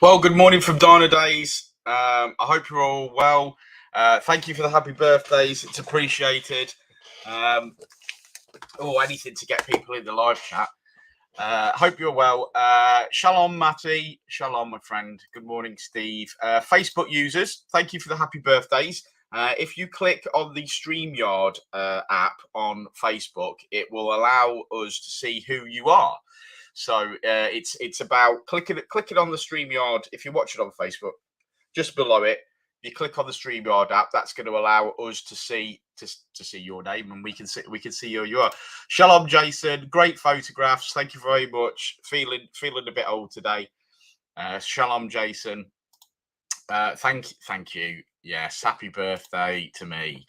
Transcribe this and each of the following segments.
Well, good morning from Dynodaze. I hope you're all well. Thank you for the happy birthdays. It's appreciated. Anything to get people in the live chat. Hope you're well. Shalom, Matty. Shalom, my friend. Good morning, Steve. Facebook users, thank you for the happy birthdays. If you click on the StreamYard app on Facebook, it will allow us to see who you are. So it's about clicking on the StreamYard. If you watch it on Facebook, just below it, you click on the StreamYard app. That's going to allow us to see your name, and we can see who you are. Shalom, Jason. Great photographs. Thank you very much. Feeling a bit old today. Shalom, Jason. Thank you. Yes, happy birthday to me.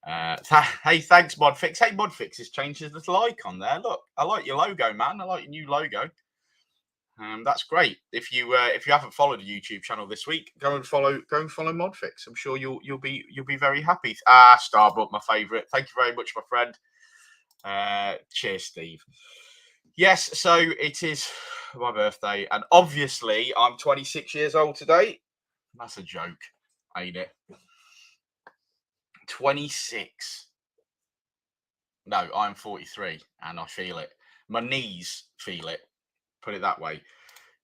Hey, thanks, Modfix. Hey, Modfix has changed his little icon there. Look, I like your logo, man. I like your new logo. That's great. If you haven't followed the YouTube channel this week, go and follow Modfix. I'm sure you'll be very happy. Starbuck, my favourite. Thank you very much, my friend. Cheers, Steve. Yes, so it is my birthday, and obviously I'm 26 years old today. That's a joke, ain't it? 26. No, I'm 43, and I feel it. My knees feel it. Put it that way.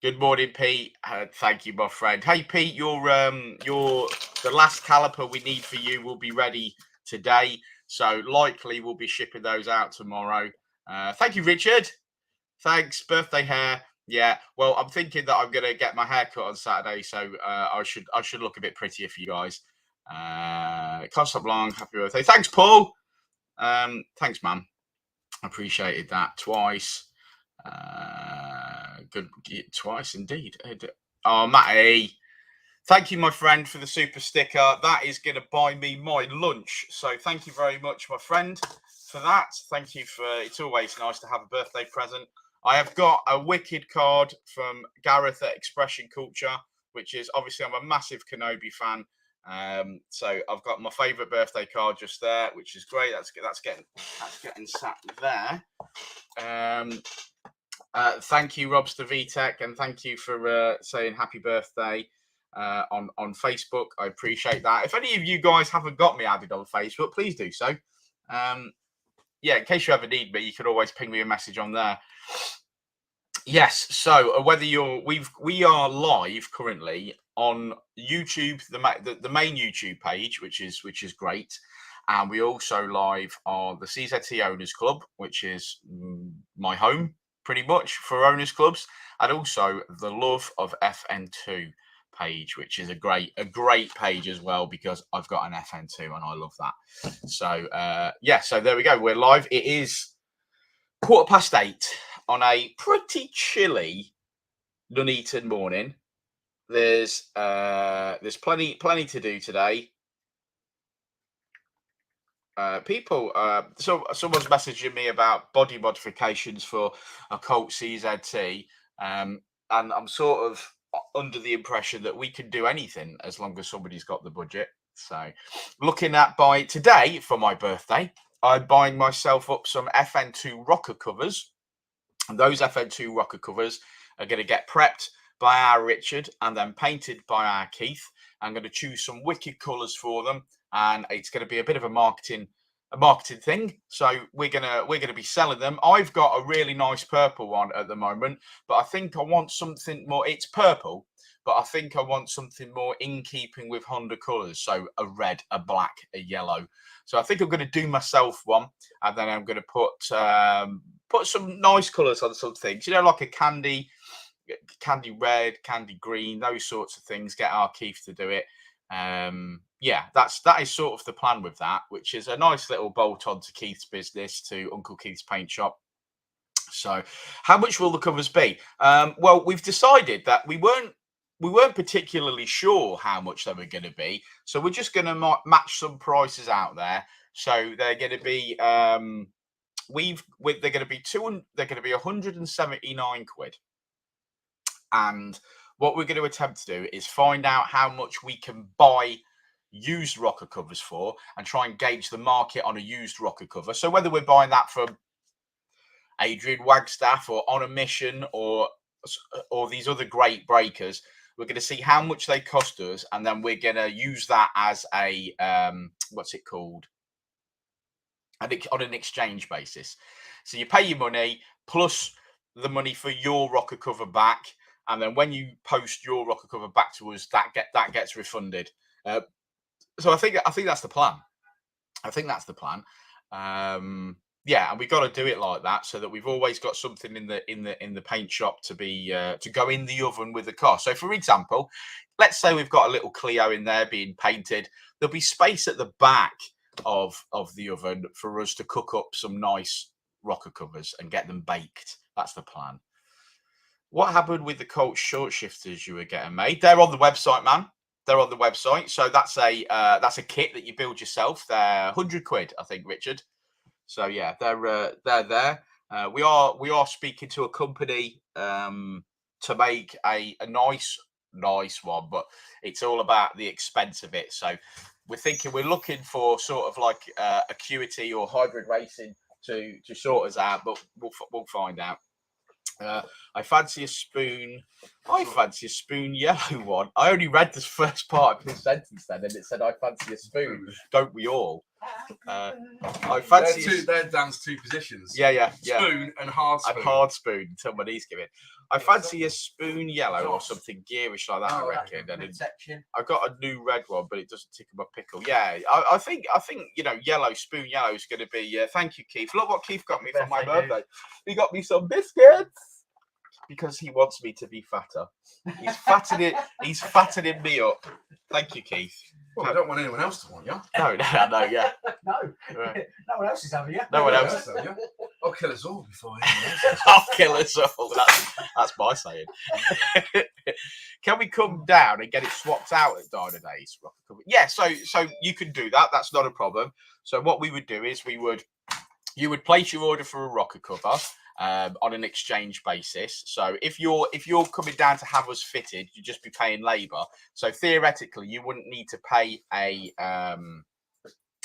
Good morning, Pete. Thank you, my friend. Hey, Pete, your the last caliper we need for you will be ready today, so likely we'll be shipping those out tomorrow. Thank you, Richard. Thanks. Birthday hair. Yeah. Well, I'm thinking that I'm gonna get my hair cut on Saturday, so I should look a bit prettier for you guys. Costa Blanc, happy birthday. Thanks, Paul. Thanks, man. Appreciated that twice. Good twice indeed. Oh, Matty, thank you, my friend, for the super sticker. That is going to buy me my lunch. So thank you very much, my friend, for that. Thank you for. It's always nice to have a birthday present. I have got a wicked card from Gareth at Expression Culture, which is obviously I'm a massive Kenobi fan. So I've got my favourite birthday card just there, which is great. That's getting sat there. Thank you, Robster VTech, and thank you for saying happy birthday on Facebook. I appreciate that. If any of you guys haven't got me added on Facebook, please do so. Yeah, in case you ever need me, you can always ping me a message on there. Yes, so whether we are live currently on YouTube, the main YouTube page, which is great, and we also live on the CZT Owners Club, which is my home pretty much for owners clubs, and also the Love of FN2 page, which is a great page as well, because I've got an FN2 and I love that. So yeah, so there we go. We're live. It is 8:15 on a pretty chilly Nuneaton morning. There's plenty to do today. So someone's messaging me about body modifications for a Colt CZT, and I'm sort of under the impression that we can do anything as long as somebody's got the budget. So looking at by today for my birthday, I'm buying myself up some FN2 rocker covers, and those FN2 rocker covers are going to get prepped by our Richard and then painted by our Keith. I'm going to choose some wicked colours for them, and it's going to be a bit of a marketing thing. So we're gonna be selling them. I've got a really nice purple one at the moment, but I think I want something more. It's purple, but I think I want something more in keeping with Honda colours. So a red, a black, a yellow. So I think I'm going to do myself one, and then I'm going to put some nice colours on some things. You know, like a candy red, candy green, those sorts of things. Get our Keith to do it. Yeah, that is sort of the plan with that, which is a nice little bolt on to Keith's business, to Uncle Keith's paint shop. So how much will the covers be? Well, we've decided that we weren't particularly sure how much they were going to be, so we're just going to match some prices out there. So they're going to be they're going to be 179 quid. And what we're going to attempt to do is find out how much we can buy used rocker covers for, and try and gauge the market on a used rocker cover. So whether we're buying that from Adrian Wagstaff or On a Mission or these other great breakers, We're going to see how much they cost us, and then we're going to use that as a what's it called? On an exchange basis. So you pay your money plus the money for your rocker cover back, and then when you post your rocker cover back to us, that gets refunded. So I think that's the plan. I think that's the plan. Yeah, and we've got to do it like that so that we've always got something in the paint shop to be to go in the oven with the car. So, for example, let's say we've got a little Clio in there being painted. There'll be space at the back of the oven for us to cook up some nice rocker covers and get them baked. That's the plan. What happened with the Colt short shifters you were getting made? They're on the website, man. They're on the website. So that's a kit that you build yourself. They're £100, I think, Richard. So yeah, they're there. We are speaking to a company to make a nice one, but it's all about the expense of it. So we're looking for sort of like Acuity or Hybrid Racing to sort us out, but we'll find out. I fancy a spoon. I fancy a spoon yellow one. I only read this first part of this sentence then, and it said, I fancy a spoon. Don't we all? I fancy. They're Dan's two positions. Yeah. Spoon and hard spoon. And hard spoon. Somebody's giving. I fancy a spoon yellow or something gearish like that. I reckon. And I've got a new red one, but it doesn't tickle my pickle. Yeah, I think yellow spoon yellow is going to be. Thank you, Keith. Look what Keith got me for my birthday. He got me some biscuits because he wants me to be fatter. He's fattening me up. Thank you, Keith. Well, I don't want anyone else to want you. No, yeah. No. Right. No one else is having you. No one else. I'll kill us all before anyone else. I'll kill us all. That's my saying. Can we come down and get it swapped out at Dynodaze? Yeah, so you can do that. That's not a problem. So what we would do is you would place your order for a rocker cover on an exchange basis. So if you're coming down to have us fitted, you'd just be paying labour. So theoretically, you wouldn't need to pay a.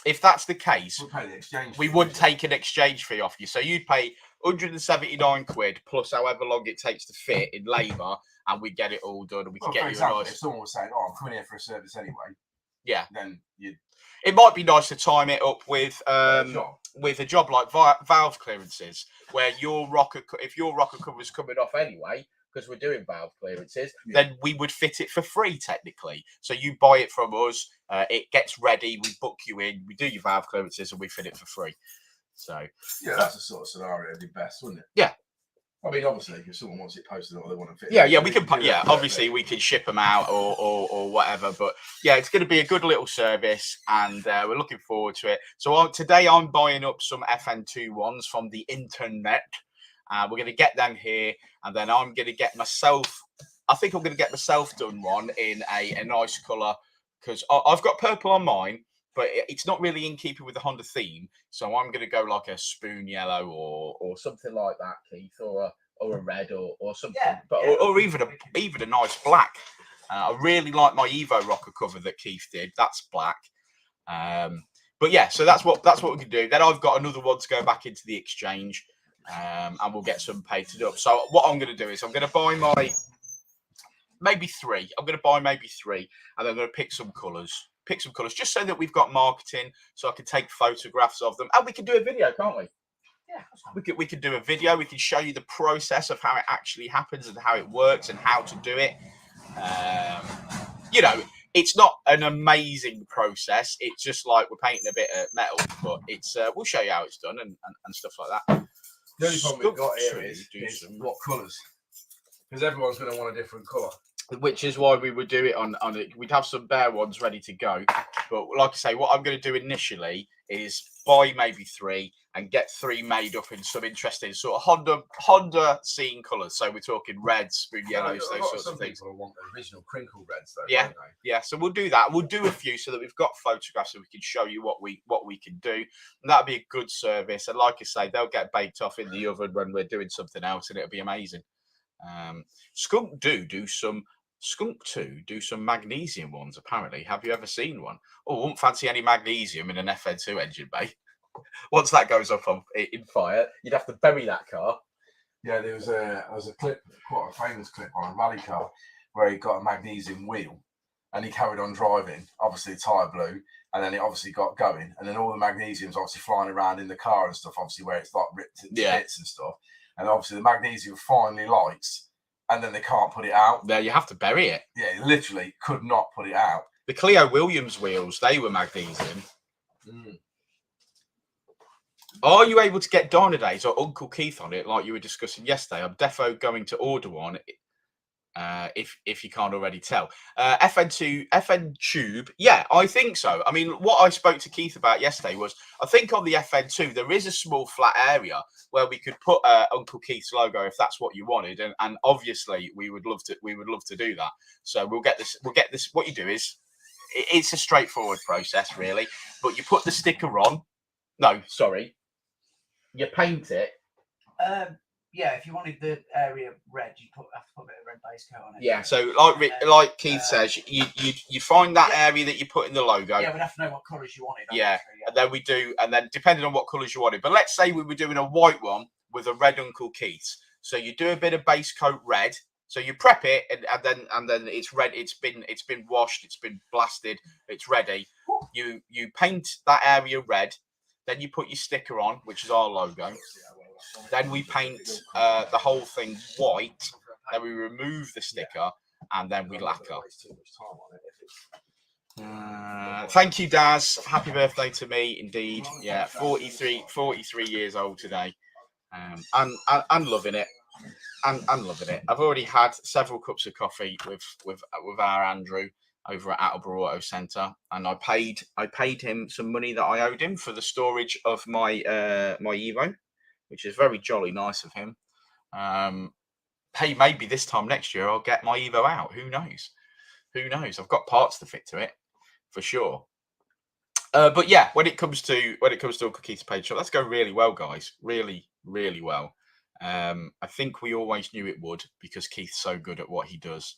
If that's the case, we wouldn't take an exchange fee off you. So you'd pay £179 plus however long it takes to fit in labour, and we get it all done. And we can get you a nice. If someone was saying, "Oh, I'm coming here for a service anyway," yeah, then you. It might be nice to time it up with a job like valve clearances, where if your rocker cover is coming off anyway, because we're doing valve clearances, then we would fit it for free technically. So you buy it from us, it gets ready, we book you in, we do your valve clearances, and we fit it for free. So yeah, that's the sort of scenario that'd be best, wouldn't it? Yeah. I mean, obviously, if someone wants it posted or they want to fit, yeah, we can. Yeah, obviously, we can ship them out or whatever. But yeah, it's going to be a good little service, and we're looking forward to it. So today, I'm buying up some FN21s from the internet. We're going to get them here, and then I'm going to get myself. I think I'm going to get myself done one in a nice colour because I've got purple on mine. But it's not really in keeping with the Honda theme, so I'm going to go like a spoon yellow or something like that, Keith, or a red or something, or even a nice black. I really like my Evo rocker cover that Keith did. That's black. But yeah, so that's what we can do. Then I've got another one to go back into the exchange, and we'll get some painted up. So what I'm going to do is I'm going to buy maybe three, and then I'm going to pick some colours just so that we've got marketing, so I can take photographs of them, and we can do a video, can't we? Yeah, we could do a video. We can show you the process of how it actually happens and how it works and how to do it. It's not an amazing process. It's just like we're painting a bit of metal, but it's we'll show you how it's done and stuff like that. The only problem we've got here is what colours, because everyone's going to want a different colour. Which is why we would do it on it. We'd have some bare ones ready to go. But like I say, what I'm going to do initially is buy maybe three and get three made up in some interesting sort of Honda scene colours. So we're talking reds, spoon yellows, those sorts of things. People want the original crinkle reds, though. Yeah, don't they? Yeah. So we'll do that. We'll do a few so that we've got photographs so we can show you what we can do. And that'll be a good service. And like I say, they'll get baked off in the oven when we're doing something else, and it'll be amazing. Skunk 2 do some magnesium ones, apparently. Have you ever seen one? Oh, I wouldn't fancy any magnesium in an FN2 engine, mate. Once that goes up in fire, you'd have to bury that car. Yeah, there was a clip, quite a famous clip on a rally car where he got a magnesium wheel, and he carried on driving. Obviously, the tyre blew, and then it obviously got going, and then all the magnesium's obviously flying around in the car and stuff. Obviously, where it's like ripped to bits and stuff, and obviously the magnesium finally lights, and then they can't put it out. There, you have to bury it. Yeah, he literally could not put it out. The Cleo Williams wheels, they were magnesium. Are you able to get Dynodaze or Uncle Keith on it, like you were discussing yesterday? I'm defo going to order one. If you can't already tell. FN Tube, yeah, I think so. I mean, what I spoke to Keith about yesterday was, I think on the FN2 there is a small flat area where we could put Uncle Keith's logo if that's what you wanted, and obviously we would love to do that. So we'll get this. What you do is, it's a straightforward process really, but you put the sticker on. No, sorry, you paint it. Yeah, if you wanted the area red, you have to put a bit of red base coat on it. Yeah, so like Keith says, you find that area that you put in the logo. Yeah, we'd have to know what colours you wanted. Yeah, and then we do, and then depending on what colours you wanted. But let's say we were doing a white one with a red Uncle Keith. So you do a bit of base coat red. So you prep it, and then it's red. It's been washed. It's been blasted. It's ready. You paint that area red. Then you put your sticker on, which is our logo. Then we paint the whole thing white. Then we remove the sticker, and then we lacquer. Thank you, Daz. Happy birthday to me, indeed. Yeah, 43 years old today. I'm loving it. I'm loving it. I've already had several cups of coffee with our Andrew over at Attleborough Auto Centre, and I paid him some money that I owed him for the storage of my my Evo, which is very jolly nice of him. Hey, maybe this time next year I'll get my Evo out. Who knows? Who knows? I've got parts to fit to it for sure. But yeah, when it comes to Uncle Keith's Paint Shop, that's going really well, guys. Really, really well. I think we always knew it would, because Keith's so good at what he does.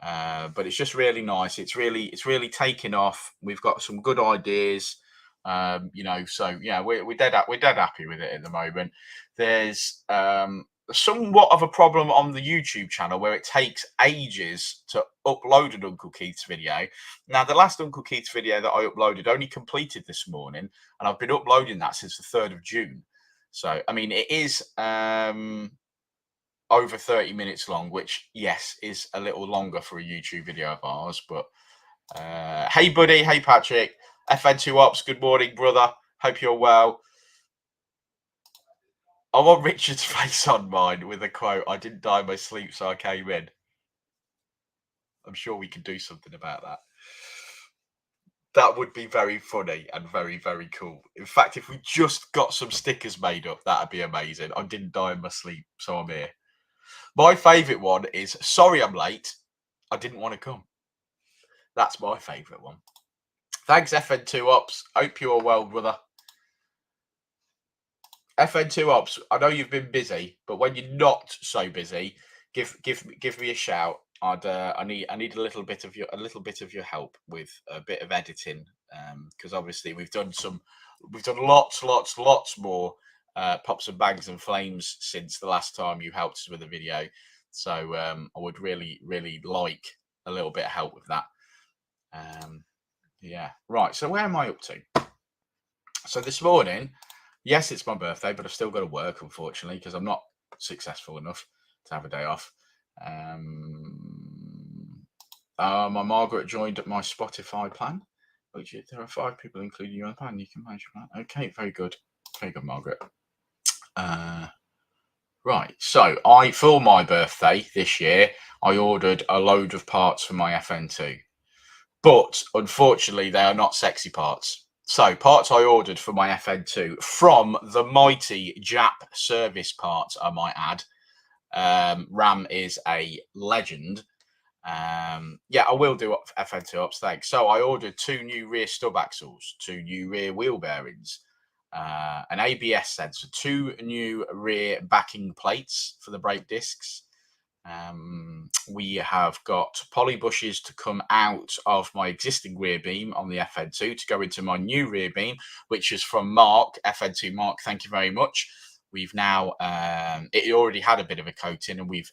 But it's just really nice. It's really taken off. We've got some good ideas. So yeah, we're dead happy with it at the moment. There's somewhat of a problem on the YouTube channel where it takes ages to upload an Uncle Keith's video. Now, the last Uncle Keith's video that I uploaded only completed this morning, and I've been uploading that since the 3rd of June. So, I mean, it is over 30 minutes long, which, yes, is a little longer for a YouTube video of ours. But hey, buddy. Hey, Patrick. FN2 Ops, good morning, brother. Hope you're well. I want Richard's face on mine with a quote, "I didn't die in my sleep, so I came in." I'm sure we can do something about that. That would be very funny and very, very cool. In fact, if we just got some stickers made up, that'd be amazing. "I didn't die in my sleep, so I'm here." My favourite one is, "Sorry I'm late. I didn't want to come." That's my favourite one. Thanks, FN2 Ops. Hope you're well, brother. FN2 Ops, I know you've been busy, but when you're not so busy, give me a shout. I need a little bit of your help with a bit of editing, because obviously we've done lots more pops and bangs and flames since the last time you helped us with a video. So I would really like a little bit of help with that. Yeah, right. So where am I up to? So this morning, yes, it's my birthday, but I've still got to work, unfortunately, because I'm not successful enough to have a day off. My Margaret joined my Spotify plan, which there are 5 people, including you on the plan. You can manage that. Okay, very good, Margaret. Right. So for my birthday this year, I ordered a load of parts for my FN2. But unfortunately, they are not sexy parts. So parts I ordered for my FN2 from the mighty Jap Service Parts, I might add. Ram is a legend. Yeah, I will do FN2 Ops, thanks. So I ordered 2 new rear stub axles, 2 new rear wheel bearings, an ABS sensor, 2 new rear backing plates for the brake discs. We have got poly bushes to come out of my existing rear beam on the FN2 to go into my new rear beam, which is from Mark, FN2 Mark, thank you very much. We've now it already had a bit of a coating, and we've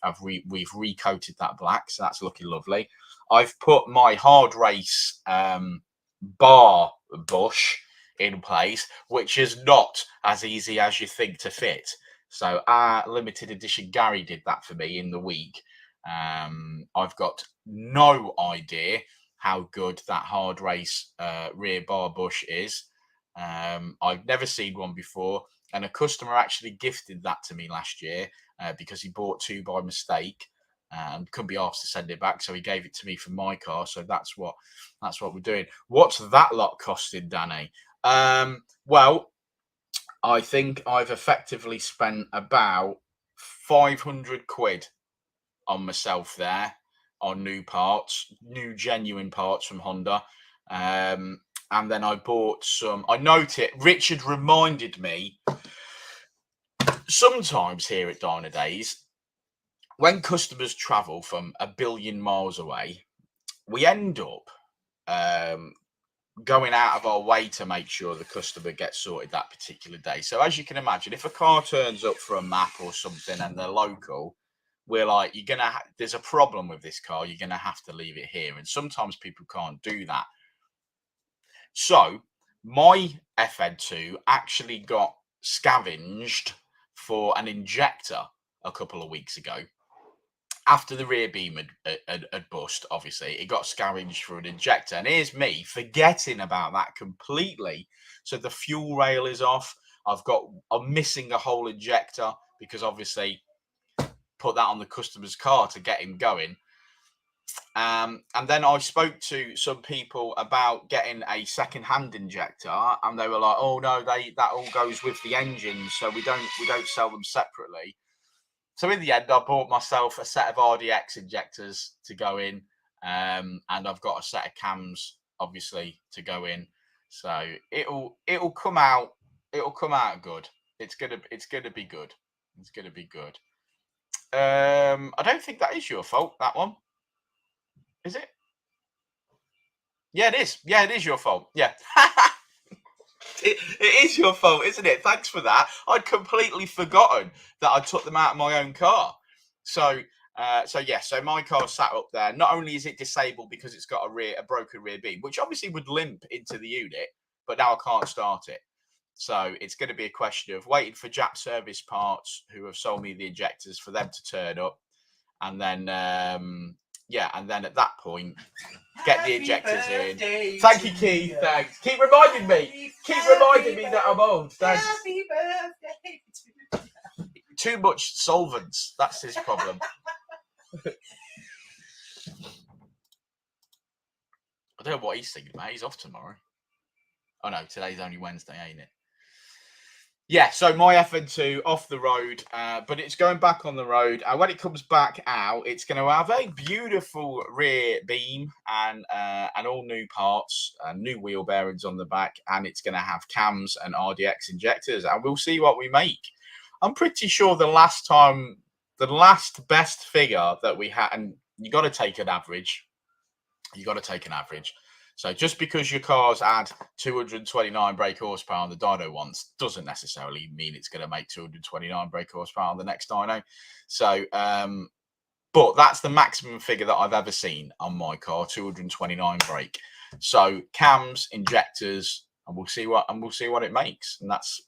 recoated that black, so that's looking lovely. I've put my hard race bar bush in place, which is not as easy as you think to fit. So our limited edition Gary did that for me in the week. I've got no idea how good that hard race rear bar bush is. I've never seen one before, and a customer actually gifted that to me last year because he bought 2 by mistake and couldn't be asked to send it back, so he gave it to me for my car. So that's what we're doing. What's that lot costing, Danny? Well, I think I've effectively spent about 500 quid on myself there, on new parts, new genuine parts from Honda. And then I bought some. I noted Richard reminded me sometimes here at Dynodaze, when customers travel from a billion miles away, we end up going out of our way to make sure the customer gets sorted that particular day. So as you can imagine, if a car turns up for a map or something and they're local, we're like, there's a problem with this car, you're gonna have to leave it here. And sometimes people can't do that. So my FN2 actually got scavenged for an injector a couple of weeks ago. After the rear beam had bust, obviously, it got scavenged for an injector. And here's me forgetting about that completely. So the fuel rail is off. I'm missing a whole injector because obviously put that on the customer's car to get him going. And then I spoke to some people about getting a second-hand injector, and they were like, "Oh no, that all goes with the engine, so we don't sell them separately." So in the end, I bought myself a set of RDX injectors to go in, and I've got a set of cams, obviously, to go in. So it'll come out good. It's gonna be good. It's gonna be good. I don't think that is your fault. That one, is it? Yeah, it is. Yeah, it is your fault. Yeah. It is your fault, isn't it? Thanks for that. I'd completely forgotten that I took them out of my own car. So my car sat up there. Not only is it disabled because it's got a broken rear beam, which obviously would limp into the unit, but now I can't start it. So it's going to be a question of waiting for Jap Service Parts, who have sold me the injectors, for them to turn up, and then and then at that point, get the injectors in. Thank you, Keith. Thanks. Keep reminding me. Keep reminding me that I'm old. Thanks. Happy birthday to you. Too much solvents. That's his problem. I don't know what he's thinking about. He's off tomorrow. Oh no, today's only Wednesday, ain't it? Yeah, so my FN2 off the road, but it's going back on the road. And when it comes back out, it's going to have a beautiful rear beam and all new parts, new wheel bearings on the back, and it's going to have cams and RDX injectors, and we'll see what we make. I'm pretty sure the last best figure that we had, and you got to take an average. So just because your car's had 229 brake horsepower on the dyno once doesn't necessarily mean it's going to make 229 brake horsepower on the next dyno. So, but that's the maximum figure that I've ever seen on my car, 229 brake. So cams, injectors, and we'll see what it makes. And that's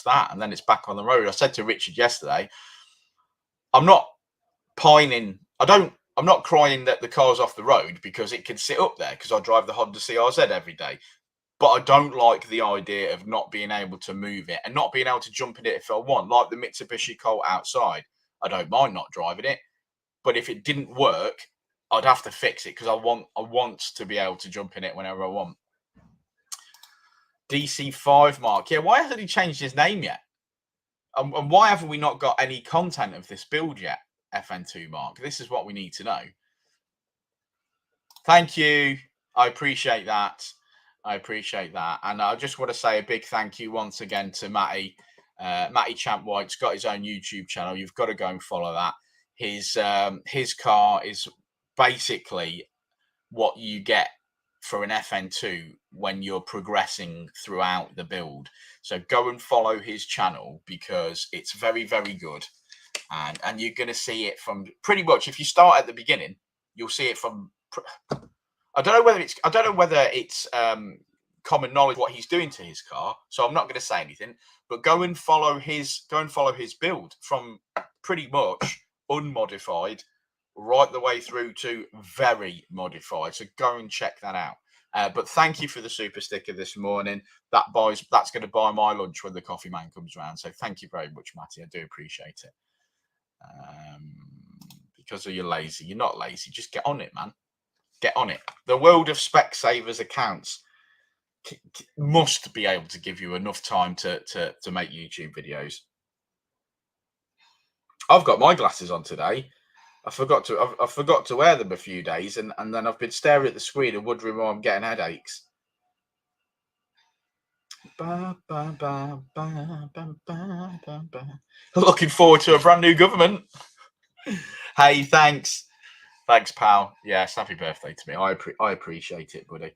that. And then it's back on the road. I said to Richard yesterday, I'm not pining. I'm not crying that the car's off the road because it can sit up there because I drive the Honda CRZ every day. But I don't like the idea of not being able to move it and not being able to jump in it if I want, like the Mitsubishi Colt outside. I don't mind not driving it. But if it didn't work, I'd have to fix it because I want to be able to jump in it whenever I want. DC5 Mark. Yeah, why hasn't he changed his name yet? And why haven't we not got any content of this build yet? FN2 Mark. This is what we need to know. Thank you. I appreciate that. And I just want to say a big thank you once again to Matty. Matty Champ White's got his own YouTube channel. You've got to go and follow that. His car is basically what you get for an FN2 when you're progressing throughout the build. So go and follow his channel because it's very, very good. And you're going to see it from pretty much, if you start at the beginning, you'll see it from, I don't know whether it's common knowledge what he's doing to his car, so I'm not going to say anything, but go and follow his build from pretty much unmodified right the way through to very modified. So go and check that out. But thank you for the super sticker this morning. That's going to buy my lunch when the coffee man comes around. So thank you very much, Matty. I do appreciate it. Because you're lazy. You're not lazy. Just get on it, man. Get on it. The world of Specsavers accounts must be able to give you enough time to make YouTube videos. I've got my glasses on today. I forgot to wear them a few days, and then I've been staring at the screen and wondering why I'm getting headaches. Looking forward to a brand new government. Hey, thanks, pal. Yes, happy birthday to me. I appreciate it, buddy.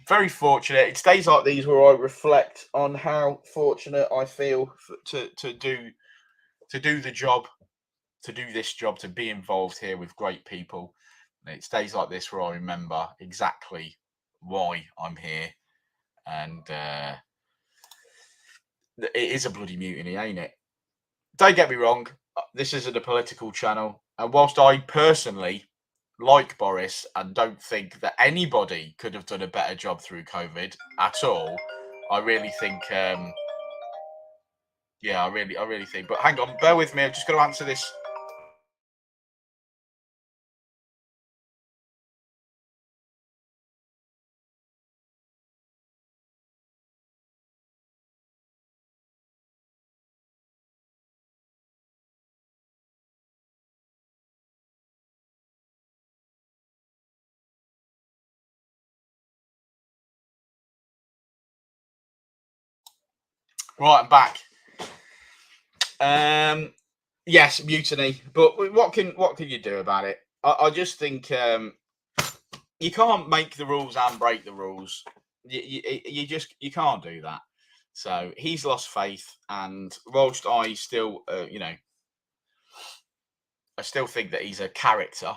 Very fortunate. It's days like these where I reflect on how fortunate I feel to do the job, to do this job, to be involved here with great people. It's days like this where I remember exactly why I'm here, and it is a bloody mutiny, ain't it? Don't get me wrong, this isn't a political channel, and whilst I personally like Boris and don't think that anybody could have done a better job through COVID at all, I really think I really think, but hang on, bear with me, I'm just going to answer this. Right, I'm back. Yes, mutiny, but what can you do about it? I just think you can't make the rules and break the rules. You can't do that. So he's lost faith, and whilst I still I still think that he's a character,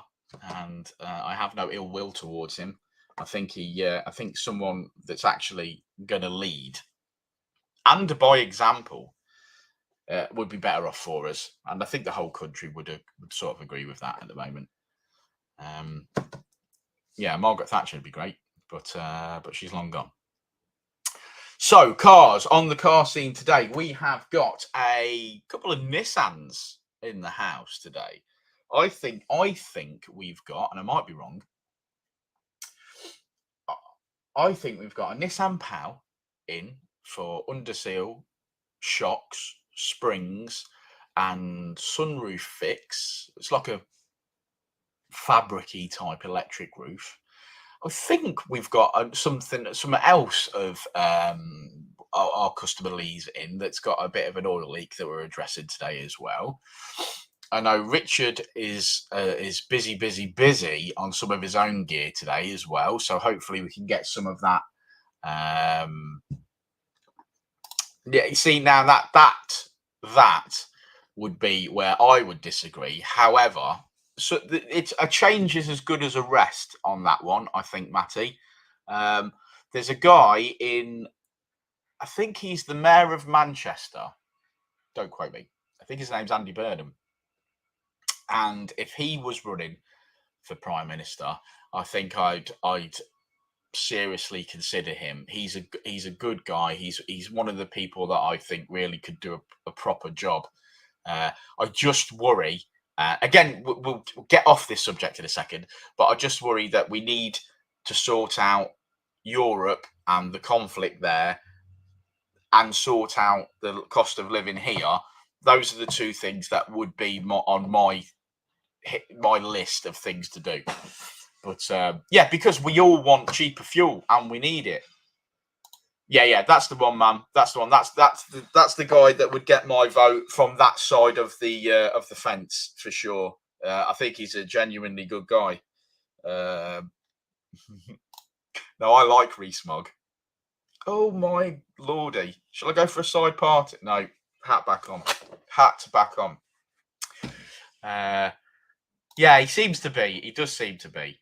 and I have no ill will towards him. I think I think someone that's actually going to lead and by example would be better off for us, and I think the whole country would sort of agree with that at the moment. Yeah, Margaret Thatcher would be great, but she's long gone. So, cars on the car scene today. We have got a couple of Nissans in the house today. I think we've got, and I might be wrong, I think we've got a Nissan Pal in for underseal, shocks, springs, and sunroof fix. It's like a fabric-y type electric roof. I think we've got something else of our customer leads in that's got a bit of an oil leak that we're addressing today as well. I know Richard is busy on some of his own gear today as well, so hopefully we can get some of that. Yeah, you see, now that would be where I would disagree. However, so it's a change is as good as a rest on that one, I think, Matty. There's a guy in, I think he's the mayor of Manchester. Don't quote me. I think his name's Andy Burnham. And if he was running for Prime Minister, I think I'd seriously consider him. He's a good guy. He's one of the people that I think really could do a proper job. I just worry. Again, we'll get off this subject in a second, but I just worry that we need to sort out Europe and the conflict there, and sort out the cost of living here. Those are the two things that would be on my list of things to do. But yeah, because we all want cheaper fuel and we need it. Yeah, that's the one, man. That's the one. That's the guy that would get my vote from that side of the fence for sure. I think he's a genuinely good guy. No, I like Rees-Mogg. Oh my lordy. Shall I go for a side party? No, hat back on. Hat back on. Yeah, he seems to be. He does seem to be.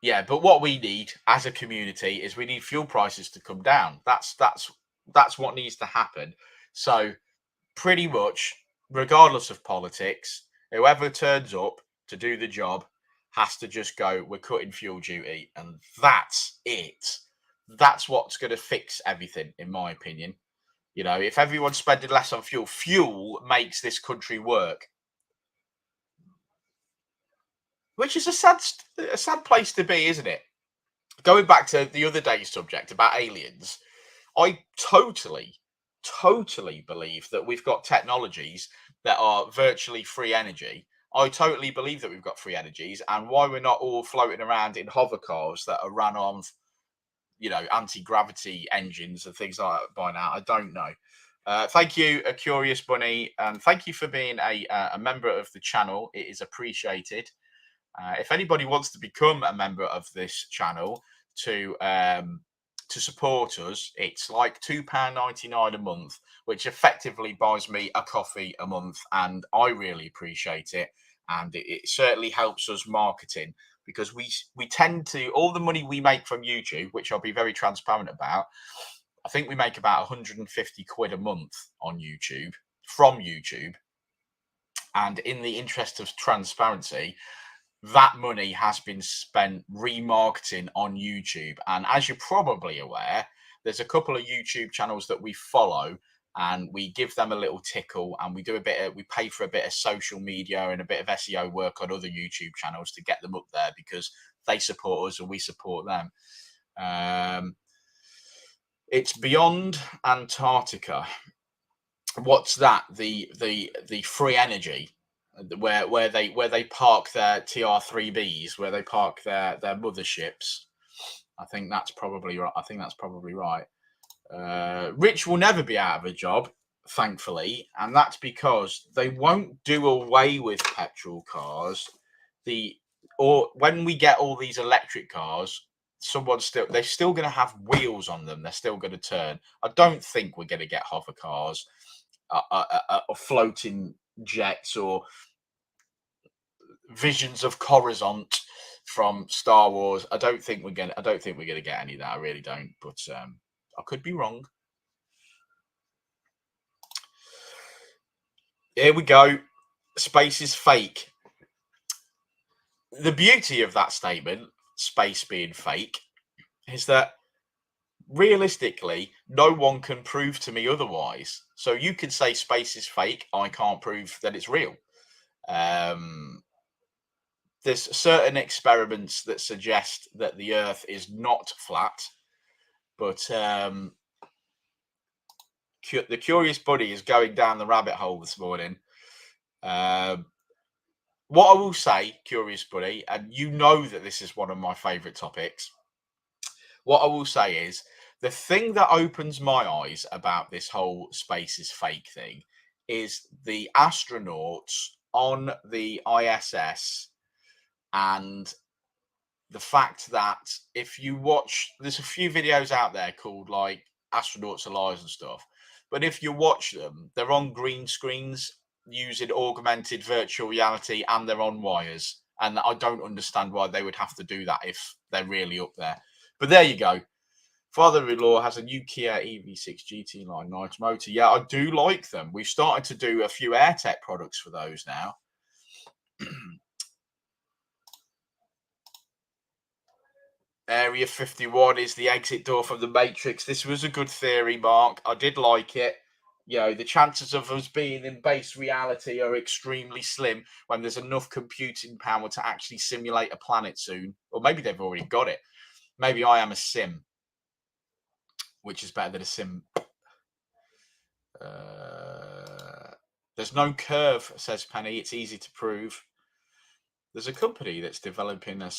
Yeah, but what we need as a community is we need fuel prices to come down. That's what needs to happen. So pretty much, regardless of politics, whoever turns up to do the job has to just go, we're cutting fuel duty, and that's it. That's what's going to fix everything, in my opinion. You know, if everyone's spending less on fuel, fuel makes this country work. Which is a sad place to be, isn't it? Going back to the other day's subject about aliens, I totally believe that we've got technologies that are virtually free energy. I totally believe that we've got free energies, and why we're not all floating around in hover cars that are run on, you know, anti-gravity engines and things like that by now, I don't know. Thank you, a Curious Bunny, and thank you for being a member of the channel. It is appreciated. If anybody wants to become a member of this channel to support us, it's like £2.99 a month, which effectively buys me a coffee a month, and I really appreciate it. And it certainly helps us marketing, because we tend to, all the money we make from YouTube, which I'll be very transparent about, I think we make about 150 quid a month on YouTube, from YouTube. And in the interest of transparency, that money has been spent remarketing on YouTube. And as you're probably aware, there's a couple of YouTube channels that we follow, and we give them a little tickle, and we pay for a bit of social media and a bit of SEO work on other YouTube channels to get them up there, because they support us and we support them. It's Beyond Antarctica. What's that? The free energy, where they park their TR3Bs, where they park their motherships. I think that's probably right. Rich will never be out of a job, thankfully, and that's because they won't do away with petrol cars. Or when we get all these electric cars, they're still going to have wheels on them. They're still going to turn. I don't think we're going to get hover cars, or floating jets, or visions of Coruscant from Star Wars. I don't think we're gonna get any of that. I really don't. But I could be wrong. Here we go. Space is fake. The beauty of that statement, space being fake, is that realistically, no one can prove to me otherwise. So you could say space is fake. I can't prove that it's real. There's certain experiments that suggest that the Earth is not flat, but the Curious Bunny is going down the rabbit hole this morning. What I will say, Curious Bunny, and you know that this is one of my favourite topics, what I will say is, the thing that opens my eyes about this whole space is fake thing is the astronauts on the ISS, and the fact that if you watch, there's a few videos out there called like Astronauts Are Liars and stuff, but if you watch them, they're on green screens using augmented virtual reality, and they're on wires. And I don't understand why they would have to do that if they're really up there. But there you go. Father-in-law has a new Kia EV6 GT Line nice motor. Yeah, I do like them. We've started to do a few AirTech products for those now. Area 51 is the exit door from the Matrix. This was a good theory, Mark. I did like it. You know, the chances of us being in base reality are extremely slim when there's enough computing power to actually simulate a planet soon. Or maybe they've already got it. Maybe I am a sim, which is better than a sim. There's no curve, says Penny. It's easy to prove. There's a company that's developing a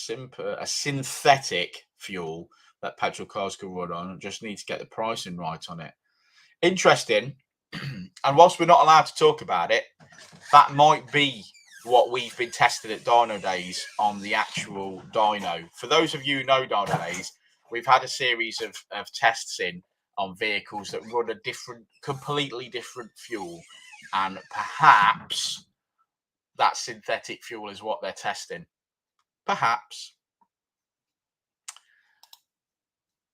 synthetic fuel that petrol cars can run on. Just need to get the pricing right on it. Interesting. And whilst we're not allowed to talk about it, that might be what we've been testing at Dynodaze on the actual dyno. For those of you who know Dynodaze, we've had a series of tests in on vehicles that run a completely different fuel, and perhaps that synthetic fuel is what they're testing. Perhaps.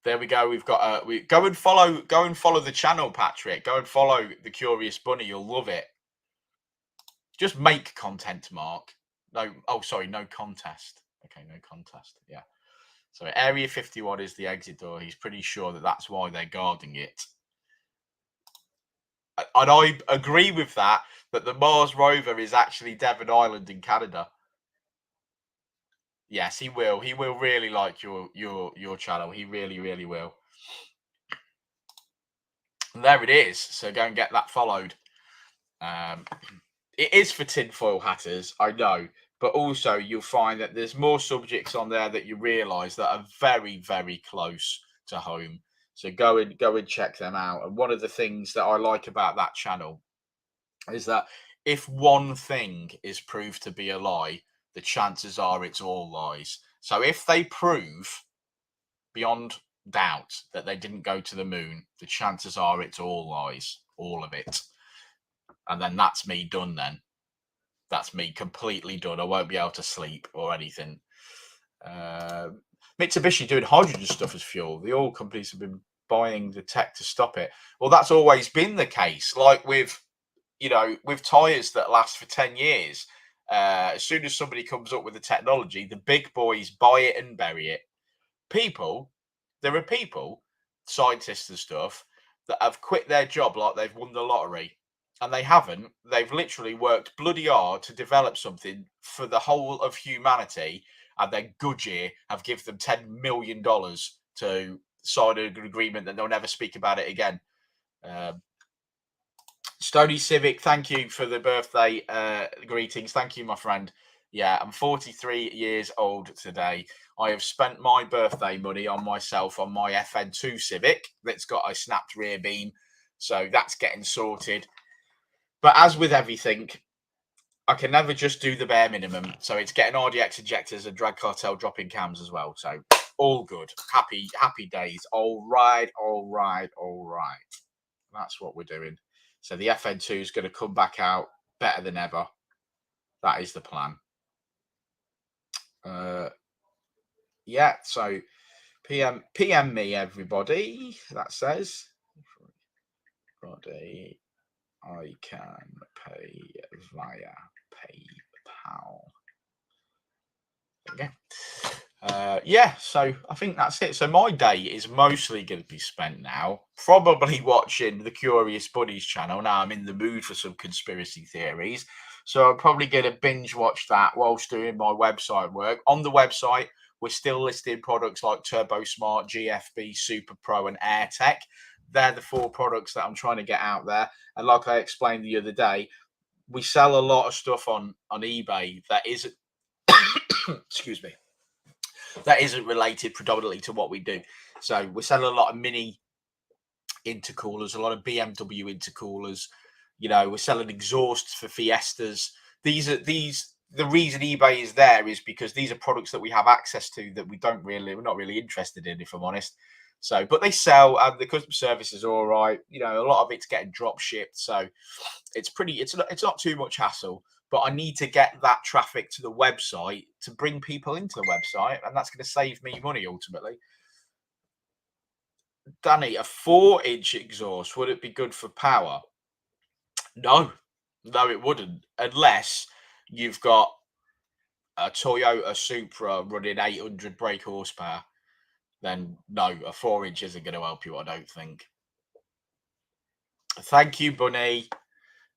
There we go. We've got go and follow the channel, Patrick. Go and follow the Curious Bunny. You'll love it. Just make content, Mark. No, oh sorry, no contest. Okay, no contest. Yeah. So Area 51 is the exit door. He's pretty sure that that's why they're guarding it. And I agree with that the Mars rover is actually Devon Island in Canada. Yes, he will. He will really like your channel. He really, really will. And there it is. So go and get that followed. It is for tinfoil hatters, I know, but also you'll find that there's more subjects on there that you realise that are very, very close to home. So go and check them out. And one of the things that I like about that channel is that if one thing is proved to be a lie, the chances are it's all lies. So if they prove beyond doubt that they didn't go to the moon, the chances are it's all lies, all of it. And then that's me done then. That's me completely done. I won't be able to sleep or anything. Mitsubishi doing hydrogen stuff as fuel. The oil companies have been buying the tech to stop it. Well, that's always been the case. Like with tyres that last for 10 years, as soon as somebody comes up with the technology, the big boys buy it and bury it. There are people, scientists and stuff, that have quit their job like they've won the lottery. And they haven't. They've literally worked bloody hard to develop something for the whole of humanity. And then Goodyear have given them $10 million to sign an agreement that they'll never speak about it again. Stony Civic, thank you for the birthday greetings. Thank you, my friend. Yeah, I'm 43 years old today. I have spent my birthday money on myself on my FN2 Civic that's got a snapped rear beam. So that's getting sorted. But as with everything, I can never just do the bare minimum. So it's getting RDX injectors and Drag Cartel dropping cams as well. So all good. Happy days. All right. That's what we're doing. So the FN2 is going to come back out better than ever. That is the plan. Yeah, so PM me, everybody. That says, everybody, I can pay via PayPal. Okay. Yeah, so I think that's it. So my day is mostly going to be spent now probably watching the Curious Bunnies channel. Now I'm in the mood for some conspiracy theories, so I'm probably going to binge watch that whilst doing my website work. On the website, we're still listing products like Turbo Smart, GFB, Super Pro, and AirTech. They're the 4 products that I'm trying to get out there. And like I explained the other day, we sell a lot of stuff on eBay that isn't excuse me, that isn't related predominantly to what we do. So we're selling a lot of mini intercoolers, a lot of BMW intercoolers. We're selling exhausts for Fiestas. The reason eBay is there is because these are products that we have access to that we're not really interested in, if I'm honest. So, but they sell, and the customer service is all right. A lot of it's getting drop shipped, so it's not too much hassle. But I need to get that traffic to the website to bring people into the website, and that's going to save me money ultimately. Danny, a 4-inch exhaust, would it be good for power? No, it wouldn't, unless you've got a Toyota Supra running 800 brake horsepower. Then no, a 4-inch isn't going to help you, I don't think. Thank you, Bunny.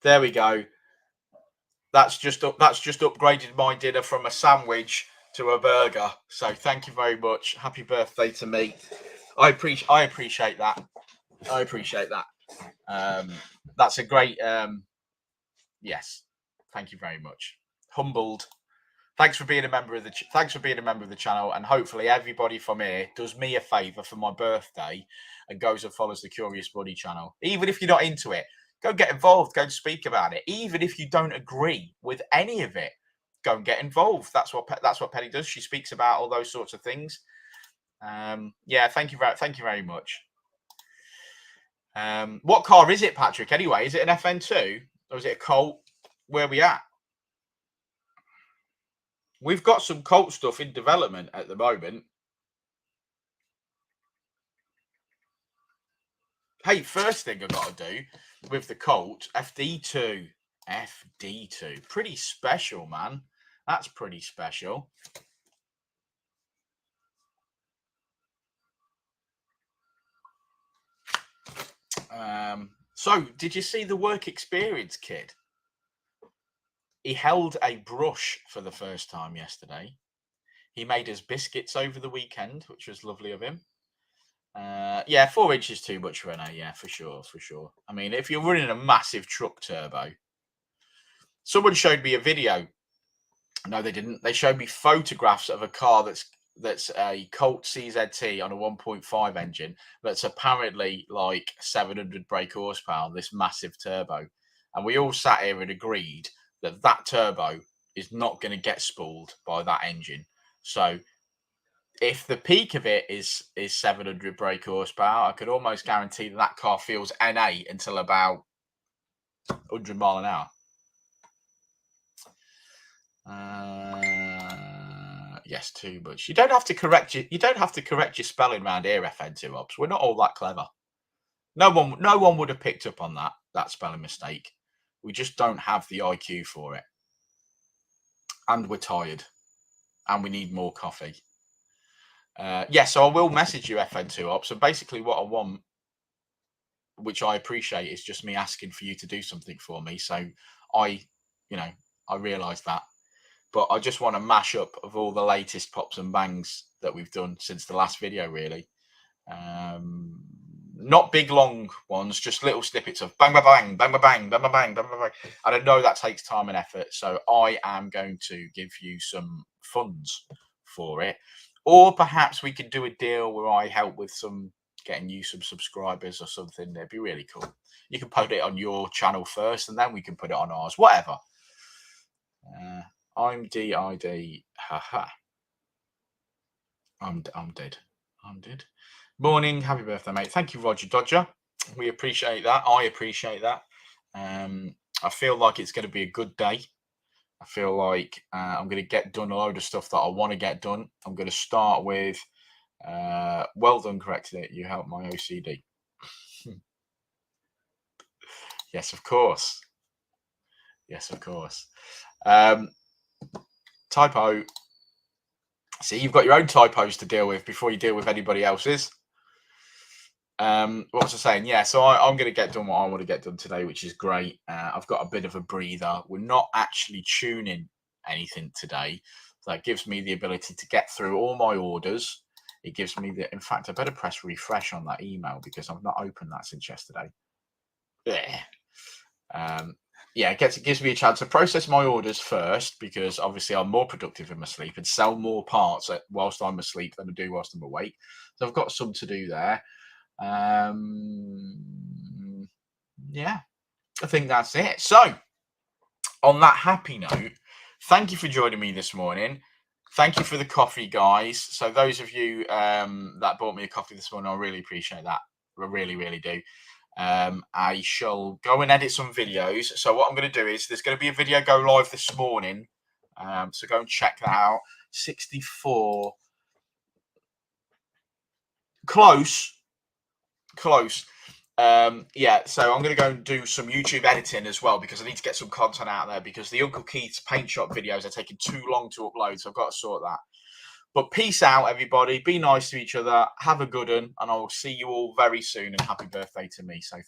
There we go. That's just upgraded my dinner from a sandwich to a burger. So thank you very much. Happy birthday to me. I appreciate that. That's a great yes. Thank you very much. Humbled. Thanks for being a member of the channel, and hopefully everybody from here does me a favor for my birthday and goes and follows the Curious Bunny channel. Even if you're not into it, go get involved, go and speak about it. Even if you don't agree with any of it, go and get involved. That's what Penny does. She speaks about all those sorts of things. Yeah, thank you very much. What car is it, Patrick? Anyway, is it an FN2 or is it a Colt? Where are we at? We've got some Colt stuff in development at the moment. Hey, first thing I've got to do with the Colt, FD2. FD2. Pretty special, man. That's pretty special. So, did you see the work experience kid? He held a brush for the first time yesterday. He made us biscuits over the weekend, which was lovely of him. Yeah, 4 inches too much, Rene. Yeah, for sure. I mean, if you're running a massive truck turbo, someone showed me a video. No, they didn't. They showed me photographs of a car that's a Colt CZT on a 1.5 engine that's apparently like 700 brake horsepower, this massive turbo. And we all sat here and agreed that that turbo is not going to get spooled by that engine. So if the peak of it is 700 brake horsepower, I could almost guarantee that car feels N8 until about 100 mile an hour. Yes, too much. You don't have to correct your spelling around here, FN2 Ops. We're not all that clever. No one would have picked up on that spelling mistake. We just don't have the IQ for it. And we're tired. And we need more coffee. Yeah, so I will message you, FN2 Ops. And basically what I want, which I appreciate, is just me asking for you to do something for me. So I realise that. But I just want a mashup of all the latest pops and bangs that we've done since the last video, really. Not big, long ones, just little snippets of bang, bang, bang, bang, bang, bang, bang, bang, bang, bang. And I know that takes time and effort. So I am going to give you some funds for it. Or perhaps we could do a deal where I help with getting you some subscribers or something. It'd be really cool. You can put it on your channel first and then we can put it on ours, whatever. I'm DID. Haha. I'm dead. I'm dead. Morning. Happy birthday, mate. Thank you, Roger Dodger. We appreciate that. I appreciate that. I feel like it's going to be a good day. I feel like I'm going to get done a load of stuff that I want to get done. I'm going to start with well done, correcting it. You helped my OCD. Yes, of course. Yes, of course. Typo. See, you've got your own typos to deal with before you deal with anybody else's. What was I saying? Yeah, so I'm going to get done what I want to get done today, which is great. I've got a bit of a breather. We're not actually tuning anything today. So that gives me the ability to get through all my orders. It gives me in fact, I better press refresh on that email because I've not opened that since yesterday. Yeah, it gives me a chance to process my orders first because obviously I'm more productive in my sleep and sell more parts whilst I'm asleep than I do whilst I'm awake. So I've got some to do there. Yeah, I think that's it. So on that happy note, thank you for joining me this morning. Thank you for the coffee, guys. So those of you that bought me a coffee this morning, I really appreciate that. I really, really do. I shall go and edit some videos. So what I'm going to do is there's going to be a video go live this morning. So go and check that out. 64. Close. Yeah, so I'm going to go and do some YouTube editing as well because I need to get some content out there because the Uncle Keith's paint shop videos are taking too long to upload. So I've got to sort that. But peace out, everybody. Be nice to each other. Have a good one. And I will see you all very soon. And happy birthday to me. So thank you.